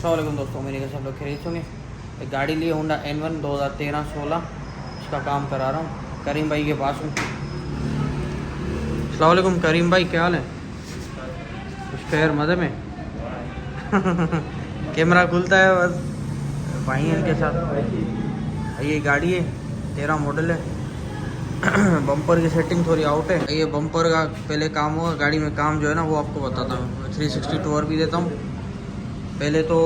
अस्सलाम दोस्तों, मेरे घर सब लोग खरीद होंगे। एक गाड़ी लिए होंडा N1 2013-16, उसका काम करा रहा हूँ करीम भाई के पास हूँ। अस्सलाम करीम भाई, क्या हाल है? कुछ खैर मज़े में? कैमरा खुलता है बस भाई इनके साथ। ये गाड़ी है 13 मॉडल है। बम्पर की सेटिंग थोड़ी आउट है। ये बम्पर का पहले काम होगा, गाड़ी में काम जो है ना वो आपको बताता हूँ। 360 टूर भी देता हूँ। पहले तो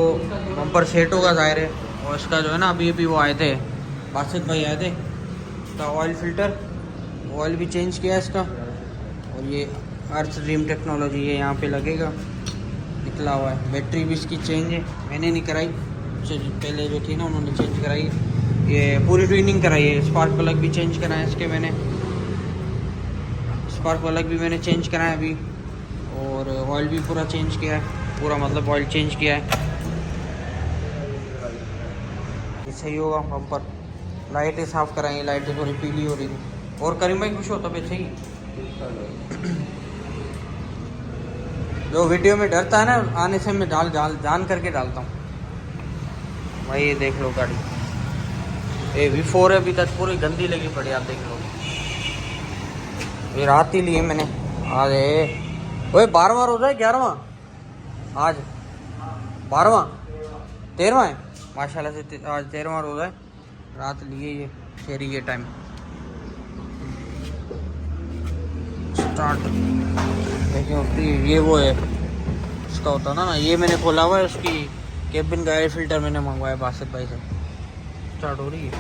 बम्पर सेट होगा ज़ाहिर है, और इसका जो है ना अभी वो आए थे, बासित भाई आए थे। इसका ऑयल फिल्टर, ऑयल भी चेंज किया है इसका। और ये अर्थ ड्रीम टेक्नोलॉजी ये यहाँ पे लगेगा, निकला हुआ है। बैटरी भी इसकी चेंज है, मैंने नहीं कराई, पहले जो थी ना उन्होंने चेंज कराई। ये पूरी ट्यूनिंग कराई है। स्पार्क प्लग भी चेंज कराए इसके मैंने, स्पार्क प्लग भी मैंने चेंज कराया अभी। और ऑयल भी पूरा चेंज किया है, पूरा मतलब ऑयल चेंज किया है। ये सही होगा। बम्पर लाइटें साफ़ कराई, लाइटें थोड़ी पीली हो रही थी। और करीम भाई खुश हो तबीयत सही? जो वीडियो में डरता है ना आने से, मैं जान करके डालता हूँ भाई। ये देख लो गाड़ी, ये V4 है, अभी तक पूरी गंदी लगी पड़ी, आप देख लो। ये रात ही लिए मैंने आज। वही 12वां रोज़ा है, 11वां आज, 12वां 13वां है माशाल्लाह से। आज 13वां रोज़ा है। रात लिए ये शेरी के टाइम स्टार्ट देखिए। ये वो है इसका होता ना, ये मैंने खोला हुआ है। उसकी केबिन का एयर फिल्टर मैंने मंगवाया बासित भाई से। स्टार्ट हो रही है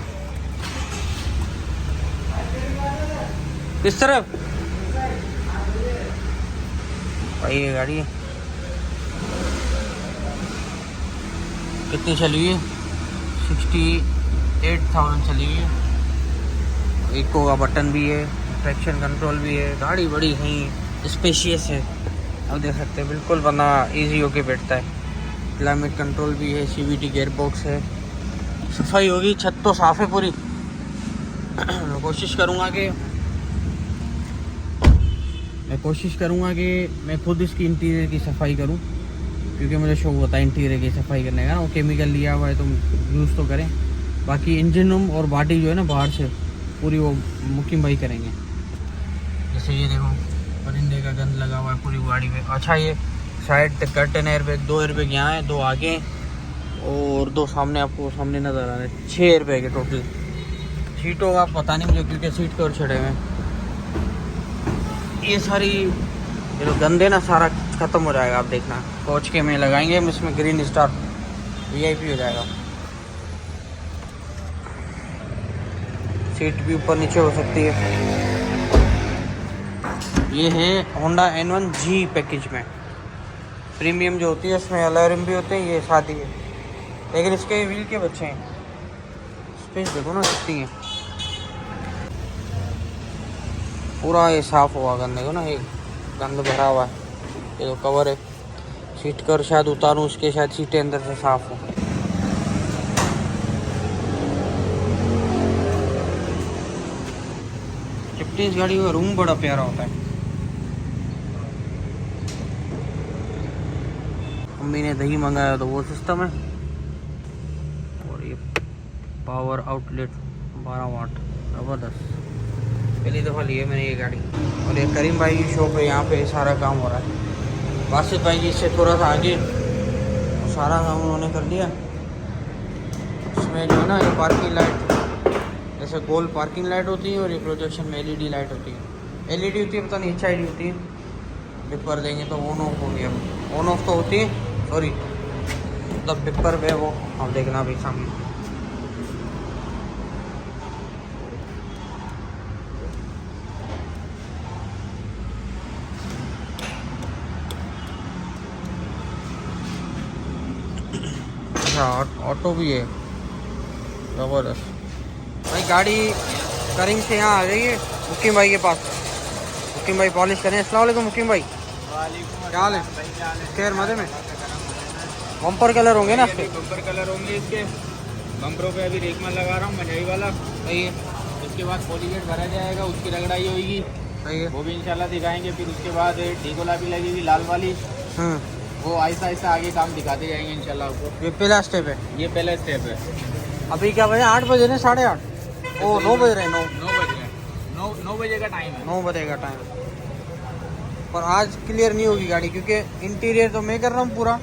किस तरफ भाई? ये गाड़ी है कितनी चली हुई है? 68,000 चली हुई है। इको का बटन भी है, ट्रैक्शन कंट्रोल भी है। गाड़ी बड़ी सही स्पेशियस है, अब देख सकते हैं, बिल्कुल बना इजी होके बैठता है। क्लाइमेट कंट्रोल भी है, CVT गियर बॉक्स है। सफाई होगी, छत तो साफ़ है पूरी। मैं कोशिश करूँगा कि मैं खुद इसकी इंटीरियर की सफाई करूँ, क्योंकि मुझे शौक होता है इंटीरियर की सफाई करने का ना। वो केमिकल लिया हुआ है तो यूज़ तो करें, बाकी इंजन रूम और बॉडी जो है ना बाहर से पूरी वो मुकीम भाई करेंगे। जैसे ये देखो परिंदे का गंद लगा हुआ है पूरी गाड़ी में। अच्छा, ये साइड कर्टन एयरबैग, 2 एयरबैग यहाँ है, 2 आगे और 2 सामने, आपको सामने नज़र आ रहे हैं। 6 एयरबैग है टोटल। सीटों का पता नहीं मुझे, क्योंकि सीट कवर चढ़े हुए हैं। ये सारी जो गंदे ना सारा ख़त्म हो जाएगा, आप देखना। कोच के में लगाएंगे हम इसमें ग्रीन स्टार, VIP हो जाएगा। सीट भी ऊपर नीचे हो सकती है। ये है होंडा N1 G पैकेज में। प्रीमियम जो होती है उसमें अलार्म भी होते हैं, ये शादी है। लेकिन इसके व्हील के बच्चे हैं। स्पेस देखो ना कितनी है, पूरा ये साफ़ हुआ गंदे को ना, ये गंद भरा हुआ है। ये जो कवर है, सीट कर शायद उतारूँ, उसके शायद सीटें अंदर से साफ़ हो। चिपटीज गाड़ी का रूम बड़ा प्यारा होता है। मम्मी ने दही मंगाया तो वो सिस्टम है। और ये पावर आउटलेट 12 वाट, ज़बरदस्त। पहली दफ़ा लिए मैंने ये गाड़ी। और ये करीम भाई की शॉप है, यहाँ पे सारा काम हो रहा है। बासित भाई जी इससे थोड़ा सा आगे सारा काम उन्होंने कर दिया। इसमें जो है ना ये पार्किंग लाइट, जैसे गोल पार्किंग लाइट होती है, और ये प्रोजेक्शन में LED लाइट होती है। LED होती है, पता नहीं HID होती है। बिपर देंगे तो ऑन ऑफ हो गया, ऑन ऑफ तो होती है, सॉरी मतलब बिपर पे वो आप देखना भी सामने। ऑटो भी है, ज़बरदस्त भाई। गाड़ी करीम से यहाँ आ गई है मुकीम भाई के पास। मुकीम भाई पॉलिश करें। अस्सलाम वालेकुम मुकीम भाई, क्या हाल है? खैर मज़े में? बम्पर कलर होंगे ना इसके? बम्पर कलर होंगे इसके। बम्परों पे अभी रेकमल लगा रहा हूँ मंझाई वाला। सही है। इसके बाद पॉलीगेट भरा जाएगा, उसकी रगड़ाई होगी, सही है। वो भी इंशाल्लाह दिखाएंगे। फिर उसके बाद ढीकोला भी लगेगी लाल वाली, वो ऐसा ऐसा आगे काम दिखाते जाएंगे इंशाल्लाह आपको। ये पहला स्टेप है। ये पहला स्टेप है। अभी क्या बजे 8 बजे ने 8:30 ओ 9 बज रहे 9 बज रहे हैं। 9 बजे का टाइम है। 9 बजे का टाइम। और आज क्लियर नहीं होगी गाड़ी क्योंकि इंटीरियर तो मैं कर रहा हूँ पूरा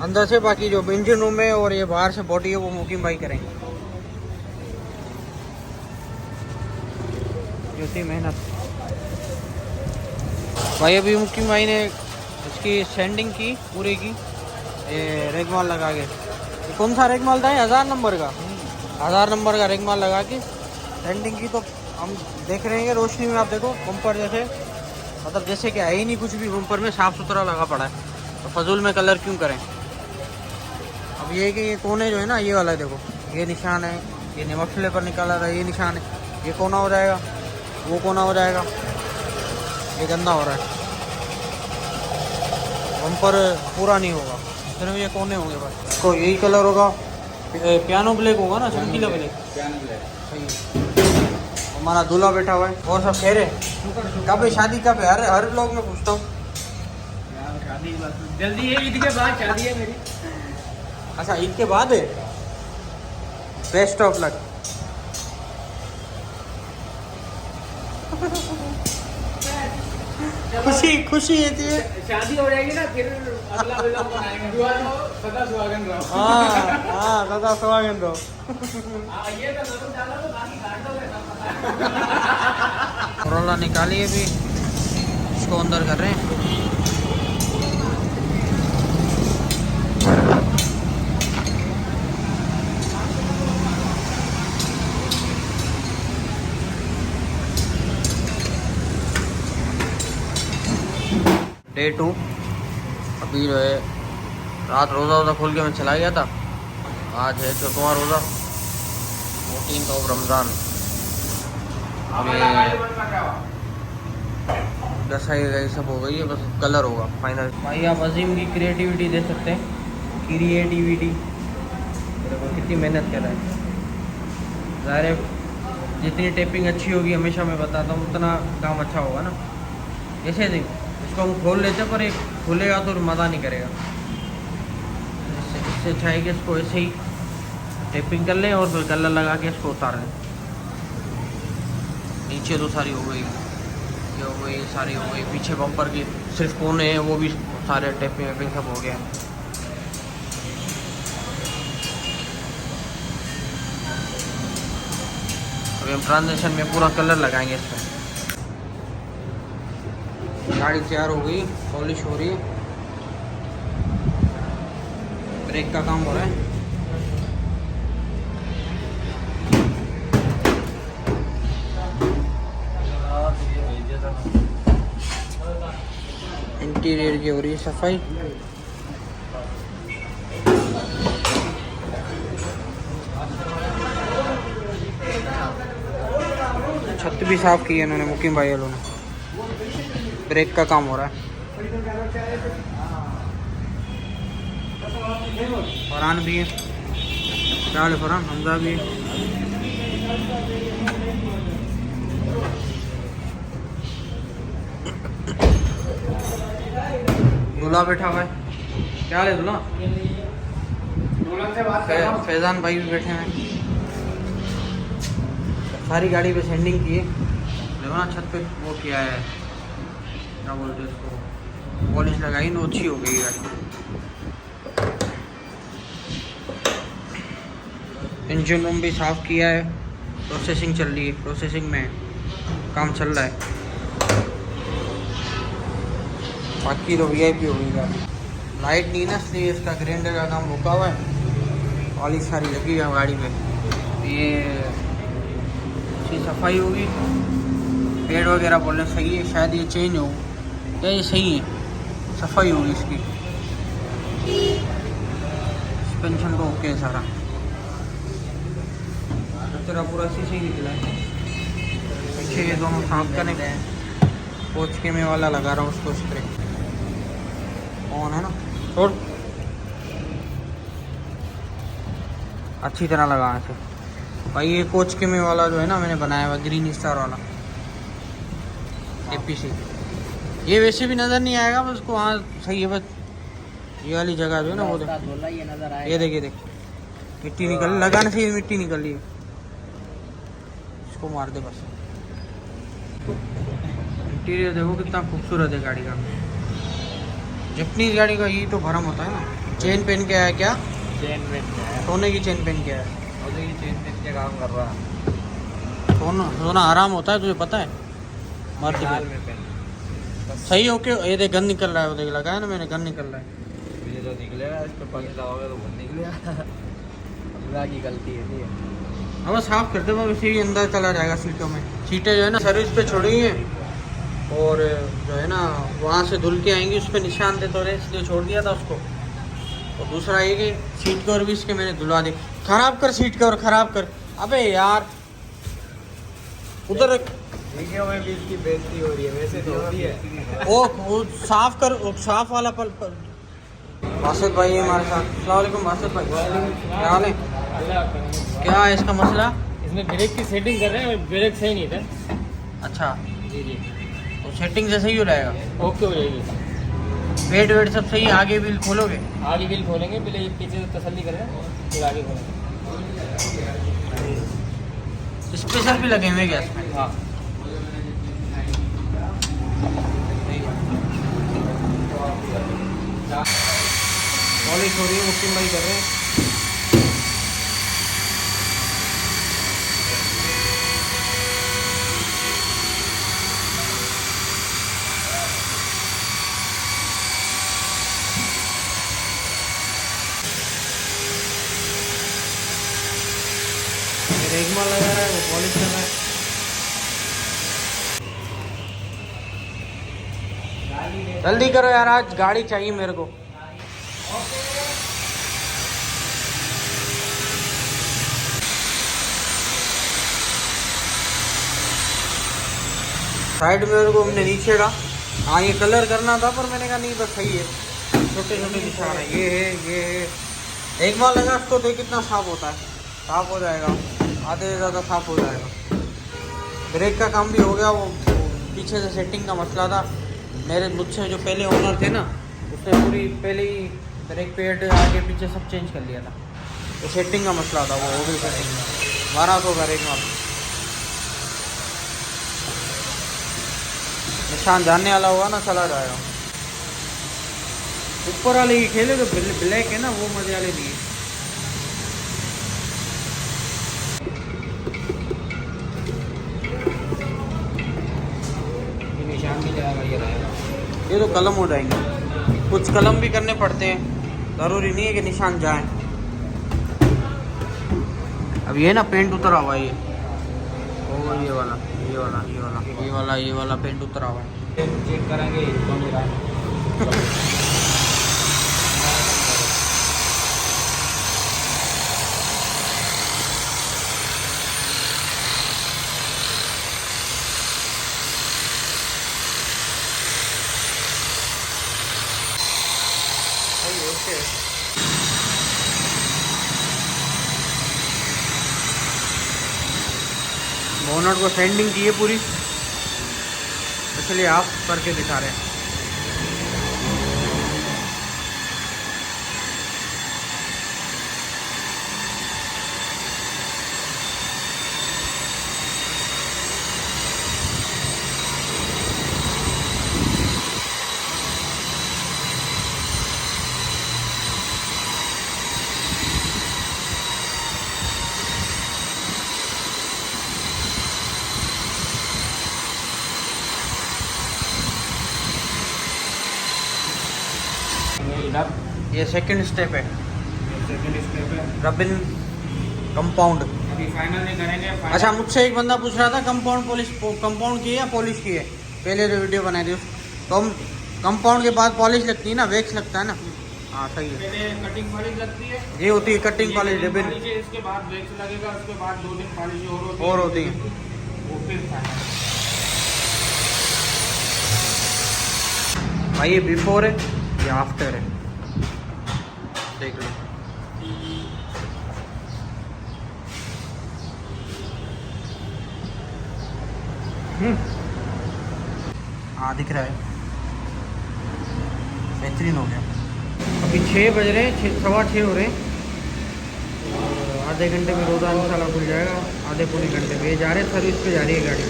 अंदर से, बाकी जो इंजन रूम है और ये बाहर से बॉडी है वो मुकीम भाई करेंगे। जो थी मेहनत भाई, अभी मुकीम भाई ने इसकी सैंडिंग की पूरी की, ये रेगमाल लगा के। ये कौन सा रेगमाल था? 1000 नंबर का, 1000 नंबर का रेगमाल लगा के सैंडिंग की। तो हम देख रहे हैं कि रोशनी में आप देखो बम्पर जैसे, मतलब जैसे कि है ही नहीं कुछ भी, बम्पर में साफ़ सुथरा लगा पड़ा है, तो फजूल में कलर क्यों करें। अब ये कि ये कोने जो है ना, ये वाला देखो, ये निशान है, ये मफले पर निकाला रहा है, ये निशान है, ये कोना हो जाएगा, वो कोना हो जाएगा, ये गंदा हो रहा है, बम्पर पूरा नहीं होगा, सिर्फ ये कोने होंगे बस। तो यही कलर होगा, पियानो ब्लैक होगा ना, चमकीला ब्लैक। सही है। हमारा दूल्हा बैठा हुआ है और सब कह रहे कब है शादी, कब है? हर लोग में पूछता हूँ। शादी जल्दी है, ईद के बाद शादी है मेरी। अच्छा, ईद के बाद है। Best of luck. खुशी खुशी है थी। शादी हो जाएगी ना फिर अगला व्लॉग बनाएंगे। दुआ दो, सदा सुहागन रहो। हाँ सदा सुहागन रहो। ये तो जरूर डालो, तो बाकी काट दोगे ना। करोला निकालिए भी, इसको अंदर कर रहे हैं। Day 2 अभी जो है रात रोज़ा खोल के मैं चला गया था। आज है 14वां रोज़ा, 14 ऑफ रमज़ान। अभी दसाई सब हो गई है, बस कलर होगा फाइनल। भाई आप अजीम की क्रिएटिविटी दे सकते हैं, क्रिएटिविटी देखो कितनी मेहनत कर रहा है। ज़ाहिर है जितनी टेपिंग अच्छी होगी, हमेशा मैं बताता हूँ, उतना काम अच्छा होगा ना। ऐसे नहीं, इसको हम खोल लेते पर एक खुलेगा तो मज़ा नहीं करेगा। इससे अच्छा है कि इसको ऐसे ही टेपिंग कर लें और फिर कलर लगा के इसको उतार लें। नीचे तो सारी हो गई, ये हो गई, सारी हो गई। पीछे बम्पर की सिर्फ कोने हैं, वो भी सारे टेपिंग वेपिंग सब हो गया। अभी हम ट्रांजिशन में पूरा कलर लगाएंगे इसमें। गाड़ी तैयार हो गई, पॉलिश हो रही है, ब्रेक का काम हो रहा है। इंटीरियर की हो रही है सफाई। छत भी साफ की है इन्होंने, मुकीम भाई वालों ने। ब्रेक का काम हो रहा है। फरहान भी है, क्या हाल है फरहान? हमजा भी है। दूल्हा बैठा हुआ है, क्या हाल है दूल्हा? फैजान भाई भी बैठे हैं। सारी गाड़ी पे सेंडिंग की है, देखो ना छत पे वो किया है, क्या बोलते हैं उसको, पॉलिश लगाई तो अच्छी हो गई गाड़ी। इंजन रूम भी साफ़ किया है, प्रोसेसिंग चल रही है, प्रोसेसिंग में काम चल रहा है। बाकी तो VIP हो गई गाड़ी। लाइट नहीं ना, इसलिए इसका ग्राइंडर का काम रुका हुआ है। पॉलिश सारी लगी है गाड़ी पे। ये अच्छी सफाई होगी, पेड़ वगैरह बोलने सही है, शायद ये चेंज हो या ये सही है, सफाई होगी इसकी। सस्पेंशन तो ओके है सारा, तेरा पूरा शीशे ही निकला है। पीछे ये दोनों साफ करने गए हैं, कोच के में वाला लगा रहा हूँ उसको स्प्रे ऑन है ना, छोड़ अच्छी तरह लगाना चाहिए भाई। ये कोच के में वाला जो है ना, मैंने बनाया हुआ ग्रीन स्टार वाला APC। ये वैसे भी नज़र नहीं आएगा, बस उसको वहाँ सही है, बस ये वाली जगह जो है ना वो उस्ताद बोला ये नजर आए। ये देख मिट्टी निकल, लगाने से ही मिट्टी निकल रही है। इसको मार दे बस। इंटीरियर देखो कितना खूबसूरत है गाड़ी का। जपनीज गाड़ी का यही तो भरम होता है ना। चेन पेन के आया क्या? चेन पेन है, सोने की चेन पेन के आया। सोने की चेन पेन के काम कर रहा है। सोना आराम होता है, तुझे पता है? मर्द लाल पे में पेन सही ओके। ये देख गन निकल रहा है, वो देख लगा है ना मैंने, गन निकल रहा है। मुझे तो निकलेगा, इस पे पानी लगाओगे तो बहुत निकलेगा। अल्लाह की गलती है ये। अब साफ करते हुए वैसे ही अंदर चला जाएगा सीटों में। सीटें जो है ना सर्विस पे छोड़ी हैं, और जो है ना वहाँ से धुल के आएंगी, उस पर निशान दे तो रहे, इसलिए छोड़ दिया था उसको। और दूसरा ये कि सीट कवर भी इसके मैंने धुलवा दी। खराब कर सीट कवर, खराब कर। अबे यार उधर वीडियो में भी इसकी बेइज्जती हो रही है, वैसे तो होती है। वो साफ कर, वो साफ वाला पल। वासिफ भाई है हमारे साथ। अस्सलाम वालेकुम वासिफ भाई, क्या हाल है? क्या है इसका मसला? इसमें ब्रेक की सेटिंग कर रहे हैं, ब्रेक सही नहीं था। अच्छा, जी जी, तो सेटिंग जैसे ही हो जाएगा। ओके हो जाएगी। वेट वेट सब सही। आगे व्हील खोलोगे? आगे व्हील खोलेंगे, पहले ये पीछे से तसल्ली करेंगे, फिर आगे खोलेंगे। स्पेशल भी लगे हुए गैस में। हाँ, पॉलिश हो रही है, मुस्लिम भाई कर रहे हैं। रेगमा लगा रहा है, वो पॉलिश कर रहा है। जल्दी करो यार, आज गाड़ी चाहिए मेरे को। साइड में को हमने नीचे का, हाँ ये कलर करना था, पर मैंने कहा नहीं बस सही है। छोटे छोटे निशान है, ये है। एक बार लगा इसको, देख कितना साफ होता है। साफ हो जाएगा, आधे से ज़्यादा साफ हो जाएगा। ब्रेक का काम भी हो गया। वो पीछे से सेटिंग का मसला था। मेरे मुझसे जो पहले ओनर थे ना, उसने पूरी पहले ही ब्रेक पैड आगे पीछे सब चेंज कर लिया था। तो सेटिंग का मसला था, वो हो गई सेटिंग। 1200 का रेट में निशान जानने वाला हुआ ना, चला जाएगा। ऊपर वाले ही खेले तो ब्लैक है ना, वो मजे वाले नहीं है। ये निशान भी जाएगा, ये रहेगा। ये तो कलम हो जाएंगे। कुछ कलम भी करने पड़ते हैं, ज़रूरी नहीं है कि निशान जाए। अब ये ना पेंट उतरा हुआ है, ये वाला ये वाला ये वाला ये वाला ये वाला पेंट उतरा हुआ है। चेक करेंगे तो नहीं रहा। ओके, बोनट को सैंडिंग की है पूरी, इसलिए आप करके दिखा रहे हैं। ये सेकंड स्टेप है, सेकंड स्टेप है। Rubbing compound. अभी फाइनल नहीं करेंगे। अच्छा, मुझसे एक बंदा पूछ रहा था कंपाउंड कंपाउंड की है या पॉलिश की है। पहले जो वीडियो बनाई थी तो हम कंपाउंड के बाद पॉलिश लगती है ना, वैक्स लगता है ना। हाँ सही है, पहले कटिंग पॉलिश लगती है, ये होती है कटिंग पॉलिश रिबिन, इसके बाद वैक्स लगेगा, उसके बाद 2 दिन पॉलिश और होती है। वो फिर फाइनल। भाई ये बिफोर है, ये आफ्टर है, देख लो। हाँ दिख रहा है, बेहतरीन हो गया। अभी 6 बज रहे हैं, 6:15 हो रहे हैं। और आधे घंटे में रोज़ा इंशाल्लाह खुल जाएगा, आधे पौने घंटे में। ये जा रहे हैं सर्विस पे जा रही है गाड़ी।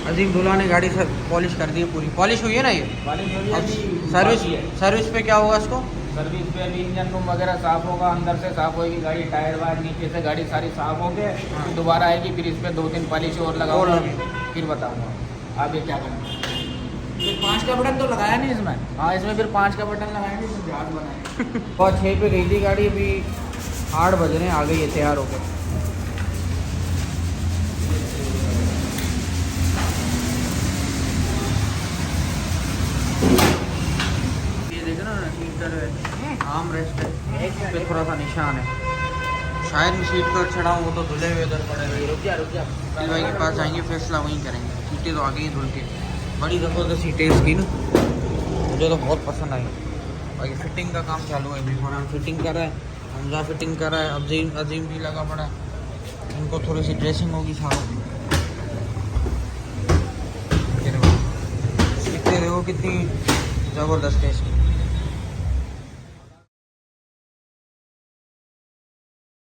अजीम दूल्हा ने गाड़ी पॉलिश कर दी है पूरी। पॉलिश हुई है ना ये? अब सर्विस पे क्या होगा इसको? सर्विस पे अभी इंजन रूम वगैरह साफ होगा, अंदर से साफ होगी गाड़ी, टायर वायर नीचे से गाड़ी सारी साफ हो गए। फिर दोबारा आएगी, फिर इस पे 2-3 पॉलिश और लगाऊंगा, फिर बताऊंगा आगे क्या करना। फिर 5 का बटन तो लगाया नहीं इसमें। हाँ, इसमें फिर 5 का बटन लगाया नहीं, इसमें जहाज बनाया। और 6 पे गई थी गाड़ी, अभी 8 बज रहे हैं, आ गई है तैयार होकर। ये देखो ना, सीटर है, आर्म रेस्ट है, इस पे थोड़ा सा निशान है। शायद मैं सीट पर चढ़ा हूँ, वो तो धुले हुए इधर पड़े हुए। रुक जा। दिल भाई के पास जाएंगे, फैसला वहीं करेंगे। सीटें तो आ गई धुल के, बड़ी ज़बरदस्त सीटें इसकी ना, मुझे तो बहुत पसंद आई। बाकी फिटिंग का काम चालू है, अभी फरहान फिटिंग कर रहा है, हमजा फिटिंग कर रहा है, अजीम भी लगा पड़ा है। इनको थोड़ी सी ड्रेसिंग होगी सारों की। सीटें देखो कितनी ज़बरदस्त है इसकी।